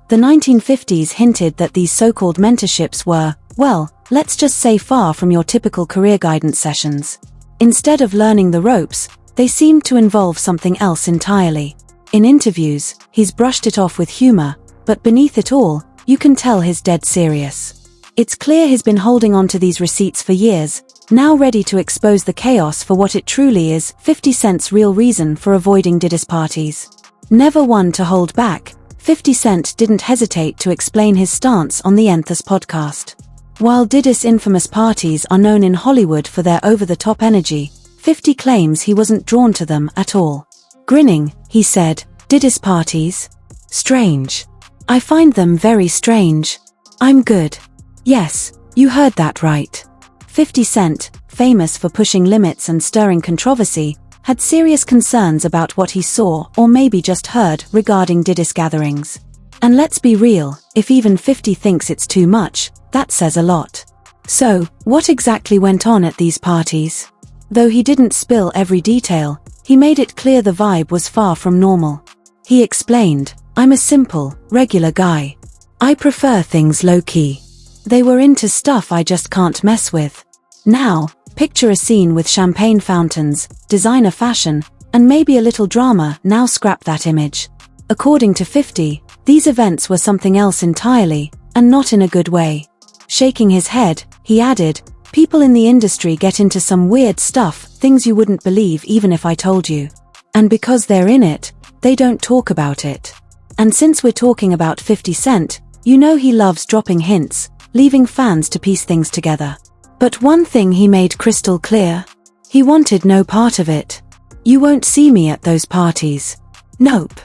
The 1950s hinted that these so-called mentorships were, well, let's just say far from your typical career guidance sessions. Instead of learning the ropes, they seemed to involve something else entirely. In interviews, he's brushed it off with humor, but beneath it all, you can tell he's dead serious. It's clear he's been holding on to these receipts for years, now ready to expose the chaos for what it truly is, 50 Cent's real reason for avoiding Diddy's parties. Never one to hold back, 50 Cent didn't hesitate to explain his stance on the Nthers podcast. While Diddy's infamous parties are known in Hollywood for their over-the-top energy, 50 claims he wasn't drawn to them at all. Grinning, he said, "Diddy's parties? Strange. I find them very strange. I'm good." Yes, you heard that right. 50 Cent, famous for pushing limits and stirring controversy, had serious concerns about what he saw or maybe just heard regarding Diddy's gatherings. And let's be real, if even 50 thinks it's too much, that says a lot. So, what exactly went on at these parties? Though he didn't spill every detail, he made it clear the vibe was far from normal. He explained, "I'm a simple, regular guy. I prefer things low-key. They were into stuff I just can't mess with." Now, picture a scene with champagne fountains, designer fashion, and maybe a little drama. Now scrap that image. According to 50, these events were something else entirely, and not in a good way. Shaking his head, he added, "People in the industry get into some weird stuff, things you wouldn't believe even if I told you. And because they're in it, they don't talk about it." And since we're talking about 50 Cent, you know he loves dropping hints, leaving fans to piece things together. But one thing he made crystal clear: he wanted no part of it. "You won't see me at those parties. Nope.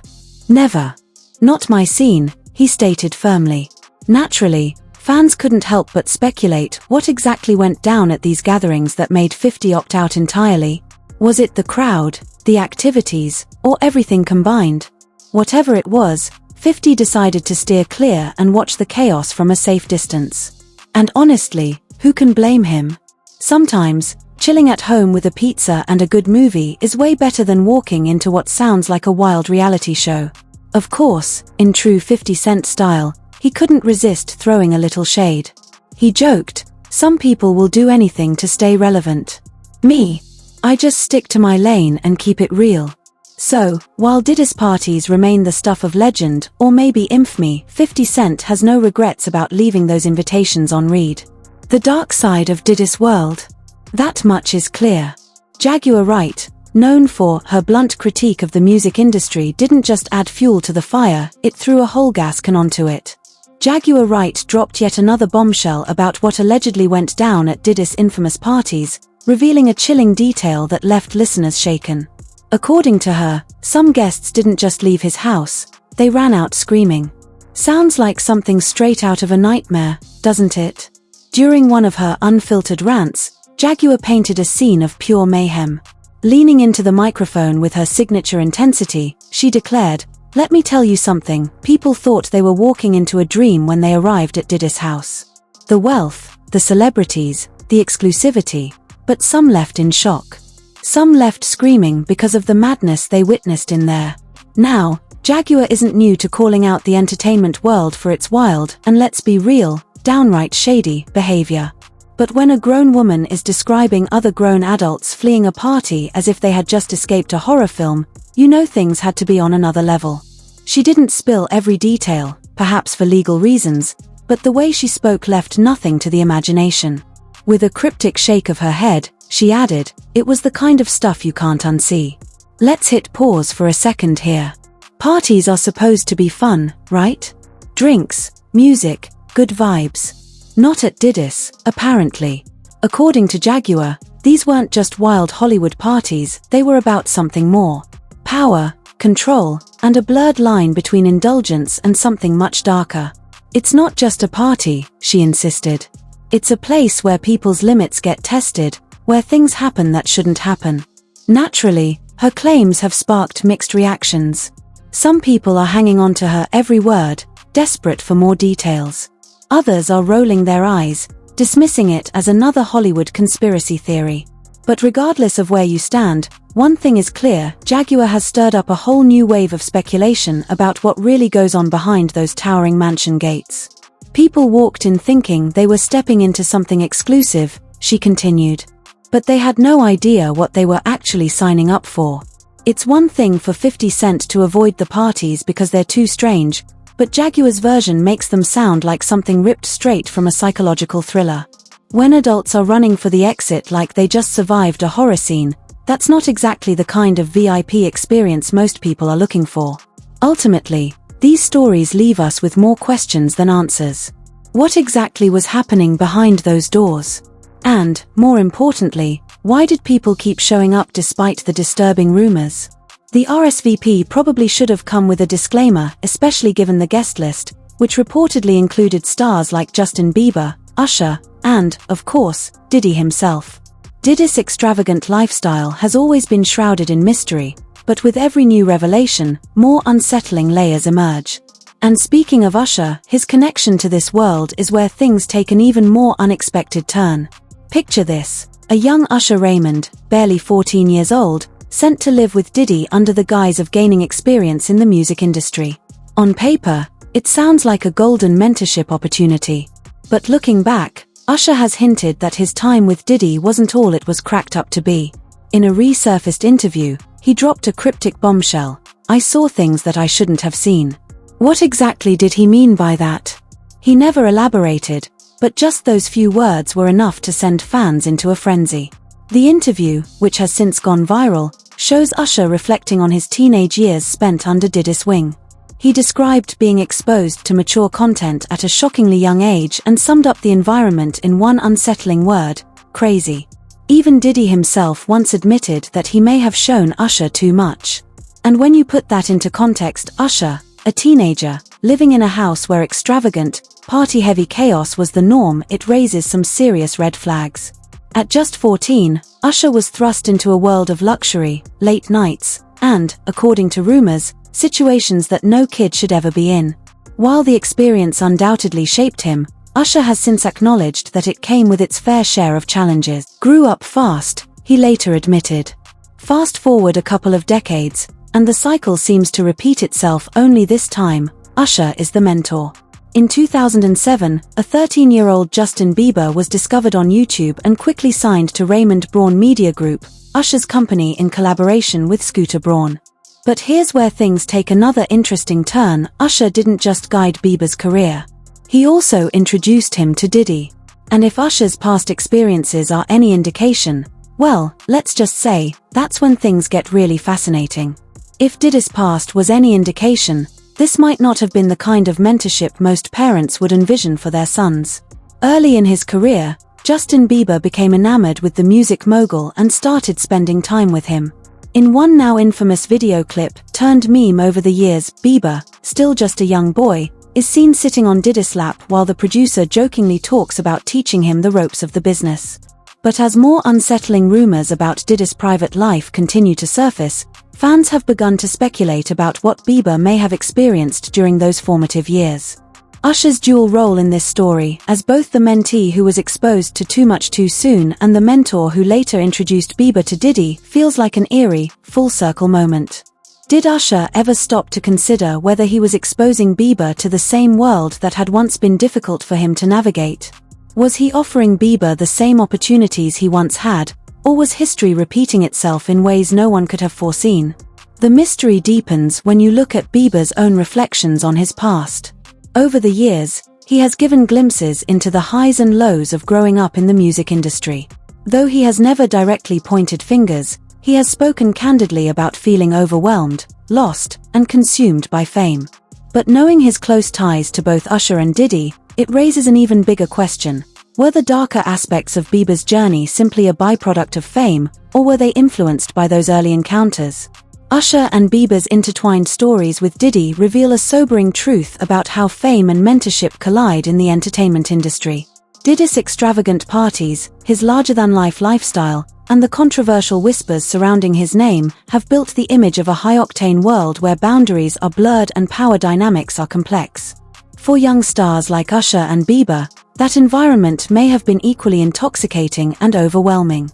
Never. Not my scene," he stated firmly. Naturally, fans couldn't help but speculate what exactly went down at these gatherings that made 50 opt out entirely. Was it the crowd, the activities, or everything combined? Whatever it was, 50 decided to steer clear and watch the chaos from a safe distance. And honestly, who can blame him? Sometimes, chilling at home with a pizza and a good movie is way better than walking into what sounds like a wild reality show. Of course, in true 50 Cent style, he couldn't resist throwing a little shade. He joked, "Some people will do anything to stay relevant. Me, I just stick to my lane and keep it real." So, while Diddy's parties remain the stuff of legend or maybe infamy, 50 Cent has no regrets about leaving those invitations on read. The dark side of Diddy's world. That much is clear. Jaguar Wright, known for her blunt critique of the music industry, didn't just add fuel to the fire, it threw a whole gas can onto it. Jaguar Wright dropped yet another bombshell about what allegedly went down at Diddy's infamous parties, revealing a chilling detail that left listeners shaken. According to her, some guests didn't just leave his house, they ran out screaming. Sounds like something straight out of a nightmare, doesn't it? During one of her unfiltered rants, Jaguar painted a scene of pure mayhem. Leaning into the microphone with her signature intensity, she declared, "Let me tell you something, people thought they were walking into a dream when they arrived at Diddy's house. The wealth, the celebrities, the exclusivity, but some left in shock. Some left screaming because of the madness they witnessed in there." Now, Jaguar isn't new to calling out the entertainment world for its wild, and let's be real, downright shady, behavior. But when a grown woman is describing other grown adults fleeing a party as if they had just escaped a horror film, you know things had to be on another level. She didn't spill every detail, perhaps for legal reasons, but the way she spoke left nothing to the imagination. With a cryptic shake of her head, she added, "It was the kind of stuff you can't unsee." Let's hit pause for a second here. Parties are supposed to be fun, right? Drinks, music, good vibes. Not at Diddy's, apparently. According to Jaguar, these weren't just wild Hollywood parties, they were about something more. Power, control, and a blurred line between indulgence and something much darker. "It's not just a party," she insisted. "It's a place where people's limits get tested, where things happen that shouldn't happen." Naturally, her claims have sparked mixed reactions. Some people are hanging on to her every word, desperate for more details. Others are rolling their eyes, dismissing it as another Hollywood conspiracy theory. But regardless of where you stand, One thing is clear, Jaguar has stirred up a whole new wave of speculation about what really goes on behind those towering mansion gates. People walked in thinking they were stepping into something exclusive, she continued. But they had no idea what they were actually signing up for. It's one thing for 50 Cent to avoid the parties because they're too strange, but Jaguar's version makes them sound like something ripped straight from a psychological thriller. When adults are running for the exit like they just survived a horror scene, that's not exactly the kind of VIP experience most people are looking for. Ultimately, these stories leave us with more questions than answers. What exactly was happening behind those doors? And, more importantly, why did people keep showing up despite the disturbing rumors? The RSVP probably should have come with a disclaimer, especially given the guest list, which reportedly included stars like Justin Bieber, Usher, and, of course, Diddy himself. Diddy's extravagant lifestyle has always been shrouded in mystery, but with every new revelation, more unsettling layers emerge. And speaking of Usher, his connection to this world is where things take an even more unexpected turn. Picture this: a young Usher Raymond, barely 14 years old, sent to live with Diddy under the guise of gaining experience in the music industry. On paper, it sounds like a golden mentorship opportunity. But looking back, Usher has hinted that his time with Diddy wasn't all it was cracked up to be. In a resurfaced interview, he dropped a cryptic bombshell: "I saw things that I shouldn't have seen." What exactly did he mean by that? He never elaborated, but just those few words were enough to send fans into a frenzy. The interview, which has since gone viral, shows Usher reflecting on his teenage years spent under Diddy's wing. He described being exposed to mature content at a shockingly young age and summed up the environment in one unsettling word: crazy. Even Diddy himself once admitted that he may have shown Usher too much. And when you put that into context, Usher, a teenager, living in a house where extravagant, party-heavy chaos was the norm, it raises some serious red flags. At just 14, Usher was thrust into a world of luxury, late nights, and, according to rumors, situations that no kid should ever be in. While the experience undoubtedly shaped him, Usher has since acknowledged that it came with its fair share of challenges. "Grew up fast," he later admitted. Fast forward a couple of decades, and the cycle seems to repeat itself, only this time, Usher is the mentor. In 2007, a 13-year-old Justin Bieber was discovered on YouTube and quickly signed to Raymond Braun Media Group, Usher's company in collaboration with Scooter Braun. But here's where things take another interesting turn: Usher didn't just guide Bieber's career. He also introduced him to Diddy. And if Usher's past experiences are any indication, well, let's just say, that's when things get really fascinating. If Diddy's past was any indication, this might not have been the kind of mentorship most parents would envision for their sons. Early in his career, Justin Bieber became enamored with the music mogul and started spending time with him. In one now infamous video clip, turned meme over the years, Bieber, still just a young boy, is seen sitting on Diddy's lap while the producer jokingly talks about teaching him the ropes of the business. But as more unsettling rumors about Diddy's private life continue to surface, fans have begun to speculate about what Bieber may have experienced during those formative years. Usher's dual role in this story, as both the mentee who was exposed to too much too soon and the mentor who later introduced Bieber to Diddy, feels like an eerie, full-circle moment. Did Usher ever stop to consider whether he was exposing Bieber to the same world that had once been difficult for him to navigate? Was he offering Bieber the same opportunities he once had, or was history repeating itself in ways no one could have foreseen? The mystery deepens when you look at Bieber's own reflections on his past. Over the years, he has given glimpses into the highs and lows of growing up in the music industry. Though he has never directly pointed fingers, he has spoken candidly about feeling overwhelmed, lost, and consumed by fame. But knowing his close ties to both Usher and Diddy, it raises an even bigger question. Were the darker aspects of Bieber's journey simply a byproduct of fame, or were they influenced by those early encounters? Usher and Bieber's intertwined stories with Diddy reveal a sobering truth about how fame and mentorship collide in the entertainment industry. Diddy's extravagant parties, his larger-than-life lifestyle, and the controversial whispers surrounding his name have built the image of a high-octane world where boundaries are blurred and power dynamics are complex. For young stars like Usher and Bieber, that environment may have been equally intoxicating and overwhelming.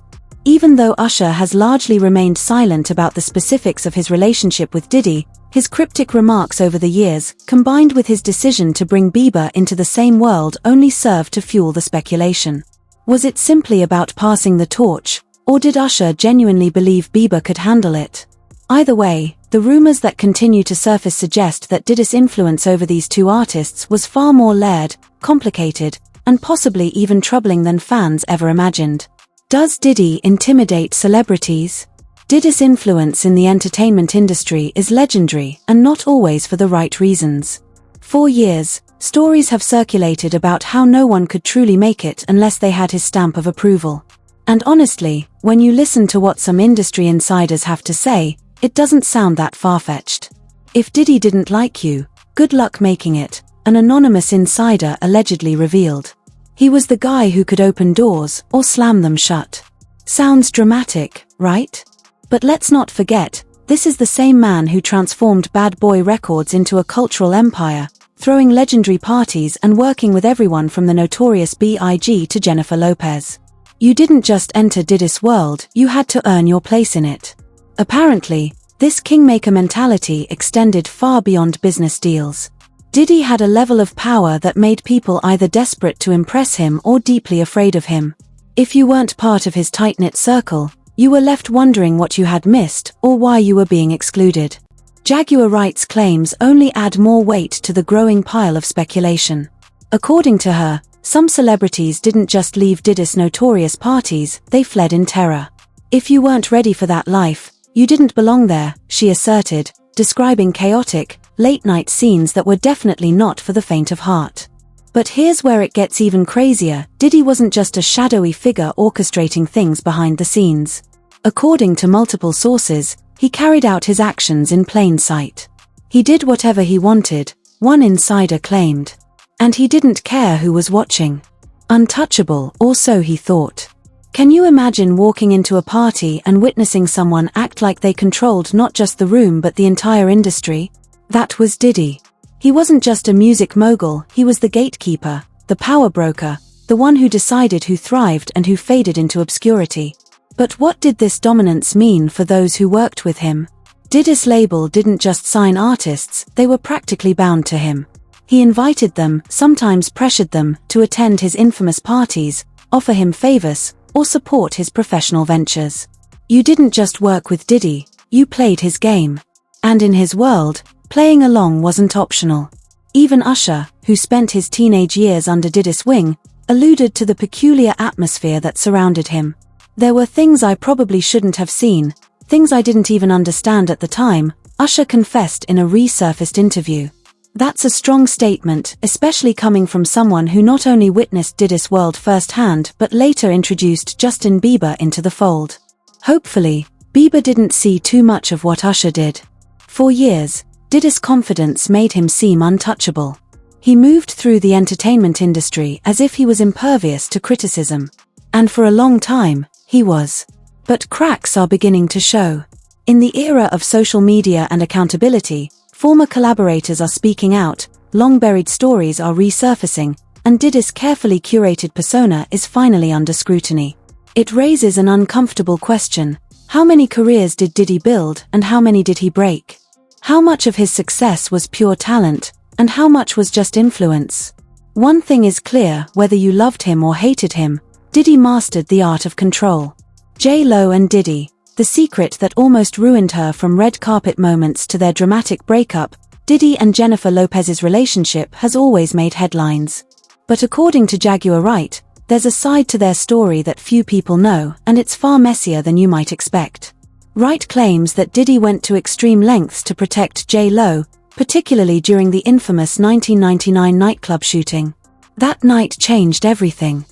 Even though Usher has largely remained silent about the specifics of his relationship with Diddy, his cryptic remarks over the years, combined with his decision to bring Bieber into the same world, only served to fuel the speculation. Was it simply about passing the torch, or did Usher genuinely believe Bieber could handle it? Either way, the rumors that continue to surface suggest that Diddy's influence over these two artists was far more layered, complicated, and possibly even troubling than fans ever imagined. Does Diddy intimidate celebrities? Diddy's influence in the entertainment industry is legendary, and not always for the right reasons. For years, stories have circulated about how no one could truly make it unless they had his stamp of approval. And honestly, when you listen to what some industry insiders have to say, it doesn't sound that far-fetched. If Diddy didn't like you, good luck making it, an anonymous insider allegedly revealed. He was the guy who could open doors or slam them shut. Sounds dramatic, right? But let's not forget, this is the same man who transformed Bad Boy Records into a cultural empire, throwing legendary parties and working with everyone from the notorious B.I.G. to Jennifer Lopez. You didn't just enter Diddy's world, you had to earn your place in it. Apparently, this kingmaker mentality extended far beyond business deals. Diddy had a level of power that made people either desperate to impress him or deeply afraid of him. If you weren't part of his tight-knit circle, you were left wondering what you had missed or why you were being excluded. Jaguar Wright's claims only add more weight to the growing pile of speculation. According to her, some celebrities didn't just leave Diddy's notorious parties, they fled in terror. If you weren't ready for that life, you didn't belong there, she asserted, describing chaotic, late-night scenes that were definitely not for the faint of heart. But here's where it gets even crazier. Diddy wasn't just a shadowy figure orchestrating things behind the scenes. According to multiple sources, he carried out his actions in plain sight. He did whatever he wanted, one insider claimed. And he didn't care who was watching. Untouchable, or so he thought. Can you imagine walking into a party and witnessing someone act like they controlled not just the room but the entire industry? That was Diddy. He wasn't just a music mogul, he was the gatekeeper, the power broker, the one who decided who thrived and who faded into obscurity. But what did this dominance mean for those who worked with him? Diddy's label didn't just sign artists, they were practically bound to him. He invited them, sometimes pressured them, to attend his infamous parties, offer him favors, or support his professional ventures. You didn't just work with Diddy, you played his game. And in his world, playing along wasn't optional. Even Usher, who spent his teenage years under Diddy's wing, alluded to the peculiar atmosphere that surrounded him. There were things I probably shouldn't have seen, things I didn't even understand at the time, Usher confessed in a resurfaced interview. That's a strong statement, especially coming from someone who not only witnessed Diddy's world firsthand but later introduced Justin Bieber into the fold. Hopefully, Bieber didn't see too much of what Usher did. For years, Diddy's confidence made him seem untouchable. He moved through the entertainment industry as if he was impervious to criticism. And for a long time, he was. But cracks are beginning to show. In the era of social media and accountability, former collaborators are speaking out, long-buried stories are resurfacing, and Diddy's carefully curated persona is finally under scrutiny. It raises an uncomfortable question. How many careers did Diddy build, and how many did he break? How much of his success was pure talent, and how much was just influence? One thing is clear, whether you loved him or hated him, Diddy mastered the art of control. J.Lo and Diddy, the secret that almost ruined her from red carpet moments to their dramatic breakup, Diddy and Jennifer Lopez's relationship has always made headlines. But according to Jaguar Wright, there's a side to their story that few people know, and it's far messier than you might expect. Wright claims that Diddy went to extreme lengths to protect J.Lo, particularly during the infamous 1999 nightclub shooting. That night changed everything.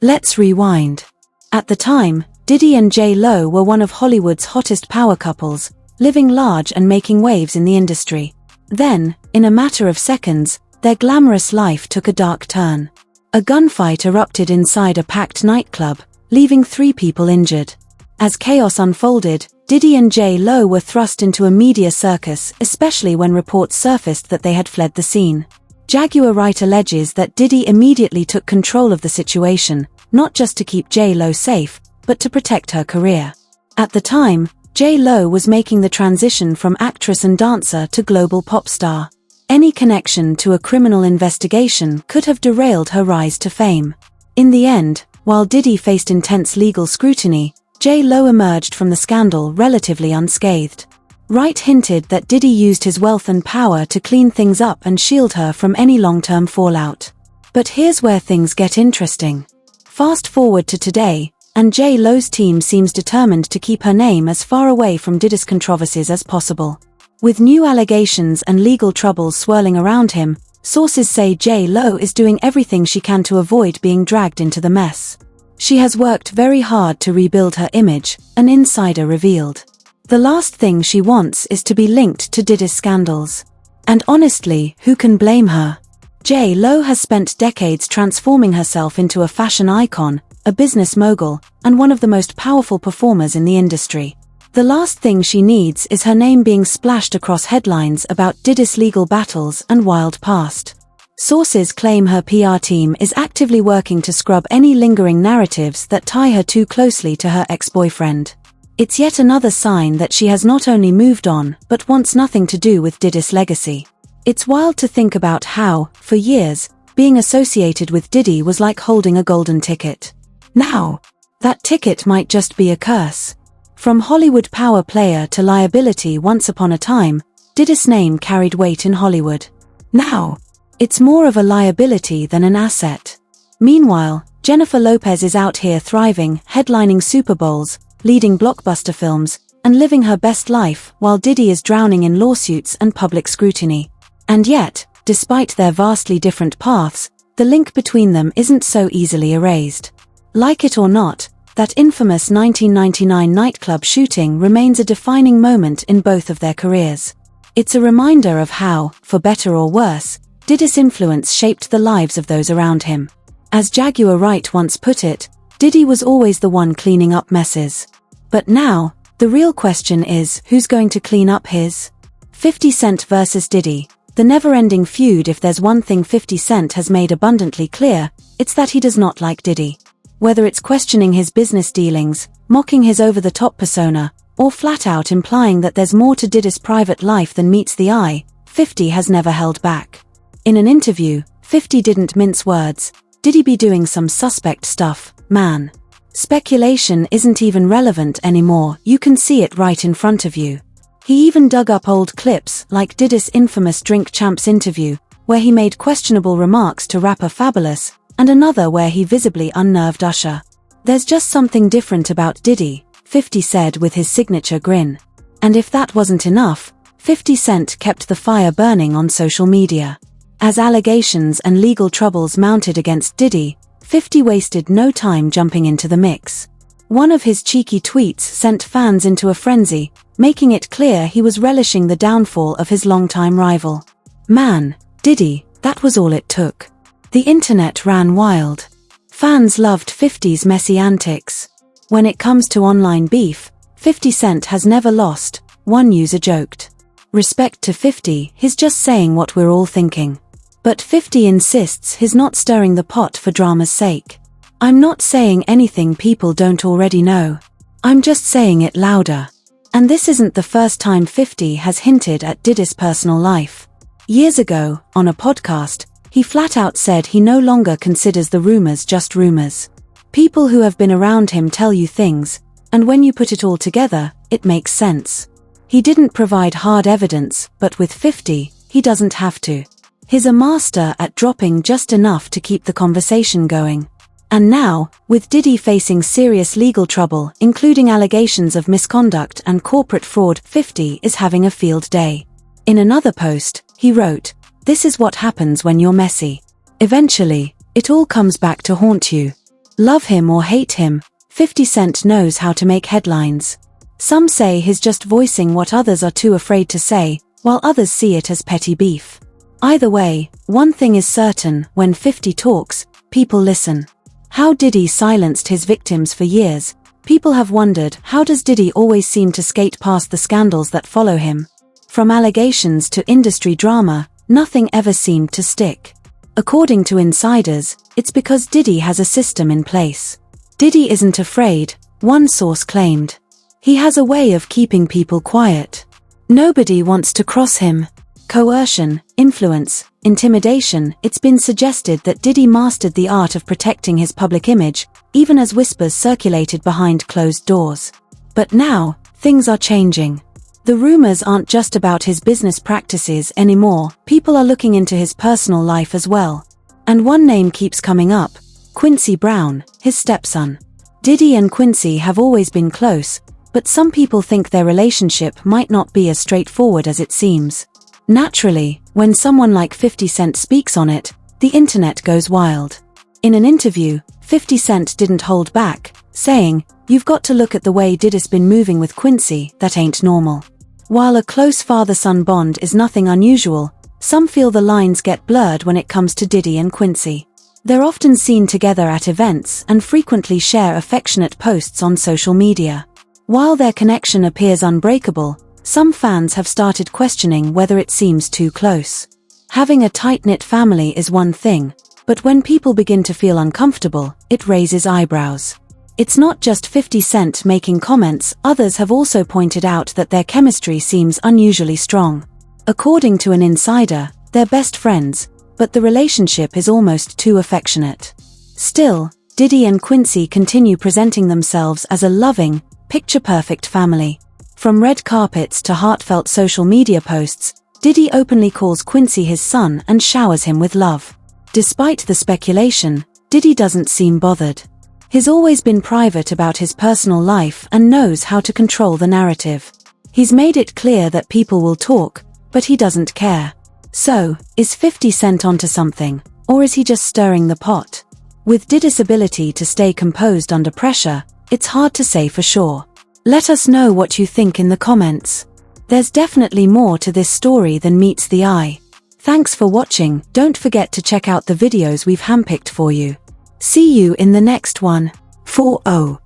Let's rewind. At the time, Diddy and J.Lo were one of Hollywood's hottest power couples, living large and making waves in the industry. Then, in a matter of seconds, their glamorous life took a dark turn. A gunfight erupted inside a packed nightclub, leaving 3 people injured. As chaos unfolded, Diddy and J.Lo were thrust into a media circus, especially when reports surfaced that they had fled the scene. Jaguar Wright alleges that Diddy immediately took control of the situation, not just to keep J.Lo safe, but to protect her career. At the time, J.Lo was making the transition from actress and dancer to global pop star. Any connection to a criminal investigation could have derailed her rise to fame. In the end, while Diddy faced intense legal scrutiny, J.Lo emerged from the scandal relatively unscathed. Wright hinted that Diddy used his wealth and power to clean things up and shield her from any long-term fallout. But here's where things get interesting. Fast forward to today, and J.Lo's team seems determined to keep her name as far away from Diddy's controversies as possible. With new allegations and legal troubles swirling around him, sources say J.Lo is doing everything she can to avoid being dragged into the mess. She has worked very hard to rebuild her image, an insider revealed. The last thing she wants is to be linked to Diddy's scandals. And honestly, who can blame her? J.Lo has spent decades transforming herself into a fashion icon, a business mogul, and one of the most powerful performers in the industry. The last thing she needs is her name being splashed across headlines about Diddy's legal battles and wild past. Sources claim her PR team is actively working to scrub any lingering narratives that tie her too closely to her ex-boyfriend. It's yet another sign that she has not only moved on, but wants nothing to do with Diddy's legacy. It's wild to think about how, for years, being associated with Diddy was like holding a golden ticket. Now, that ticket might just be a curse. From Hollywood power player to liability once upon a time, Diddy's name carried weight in Hollywood. Now, it's more of a liability than an asset. Meanwhile, Jennifer Lopez is out here thriving, headlining Super Bowls, leading blockbuster films, and living her best life while Diddy is drowning in lawsuits and public scrutiny. And yet, despite their vastly different paths, the link between them isn't so easily erased. Like it or not, that infamous 1999 nightclub shooting remains a defining moment in both of their careers. It's a reminder of how, for better or worse, Diddy's influence shaped the lives of those around him. As Jaguar Wright once put it, Diddy was always the one cleaning up messes. But now, the real question is, who's going to clean up his? 50 Cent versus Diddy. The never-ending feud. If there's one thing 50 Cent has made abundantly clear, it's that he does not like Diddy. Whether it's questioning his business dealings, mocking his over-the-top persona, or flat out implying that there's more to Diddy's private life than meets the eye, 50 has never held back. In an interview, 50 didn't mince words. Diddy be doing some suspect stuff, man. Speculation isn't even relevant anymore, you can see it right in front of you. He even dug up old clips like Diddy's infamous Drink Champs interview, where he made questionable remarks to rapper Fabulous, and another where he visibly unnerved Usher. There's just something different about Diddy, 50 said with his signature grin. And if that wasn't enough, 50 Cent kept the fire burning on social media. As allegations and legal troubles mounted against Diddy, 50 wasted no time jumping into the mix. One of his cheeky tweets sent fans into a frenzy, making it clear he was relishing the downfall of his longtime rival. Man, Diddy, that was all it took. The internet ran wild. Fans loved 50's messy antics. When it comes to online beef, 50 Cent has never lost, one user joked. Respect to 50, he's just saying what we're all thinking. But 50 insists he's not stirring the pot for drama's sake. I'm not saying anything people don't already know. I'm just saying it louder. And this isn't the first time 50 has hinted at Diddy's personal life. Years ago, on a podcast, he flat out said he no longer considers the rumors just rumors. People who have been around him tell you things, and when you put it all together, it makes sense. He didn't provide hard evidence, but with 50, he doesn't have to. He's a master at dropping just enough to keep the conversation going. And now, with Diddy facing serious legal trouble, including allegations of misconduct and corporate fraud, 50 is having a field day. In another post, he wrote, "This is what happens when you're messy. Eventually, it all comes back to haunt you. Love him or hate him, 50 Cent knows how to make headlines. Some say he's just voicing what others are too afraid to say, while others see it as petty beef. Either way, one thing is certain, when 50 talks, people listen. How Diddy silenced his victims for years, people have wondered, how does Diddy always seem to skate past the scandals that follow him? From allegations to industry drama, nothing ever seemed to stick. According to insiders, it's because Diddy has a system in place. Diddy isn't afraid, One source claimed. He has a way of keeping people quiet. Nobody wants to cross him. Coercion, influence, intimidation. It's been suggested that Diddy mastered the art of protecting his public image, even as whispers circulated behind closed doors. But now, things are changing. The rumors aren't just about his business practices anymore, people are looking into his personal life as well. And one name keeps coming up: Quincy Brown, his stepson. Diddy and Quincy have always been close, but some people think their relationship might not be as straightforward as it seems. Naturally, when someone like 50 Cent speaks on it, the internet goes wild. In an interview, 50 Cent didn't hold back, saying, "You've got to look at the way Diddy's been moving with Quincy, that ain't normal." While a close father-son bond is nothing unusual, some feel the lines get blurred when it comes to Diddy and Quincy. They're often seen together at events and frequently share affectionate posts on social media. While their connection appears unbreakable, some fans have started questioning whether it seems too close. Having a tight-knit family is one thing, but when people begin to feel uncomfortable, it raises eyebrows. It's not just 50 Cent making comments, others have also pointed out that their chemistry seems unusually strong. According to an insider, they're best friends, but the relationship is almost too affectionate. Still, Diddy and Quincy continue presenting themselves as a loving, picture-perfect family. From red carpets to heartfelt social media posts, Diddy openly calls Quincy his son and showers him with love. Despite the speculation, Diddy doesn't seem bothered. He's always been private about his personal life and knows how to control the narrative. He's made it clear that people will talk, but he doesn't care. So, is 50 Cent onto something, or is he just stirring the pot? With Diddy's ability to stay composed under pressure, it's hard to say for sure. Let us know what you think in the comments. There's definitely more to this story than meets the eye. Thanks for watching. Don't forget to check out the videos we've handpicked for you. See you in the next one. 4-0.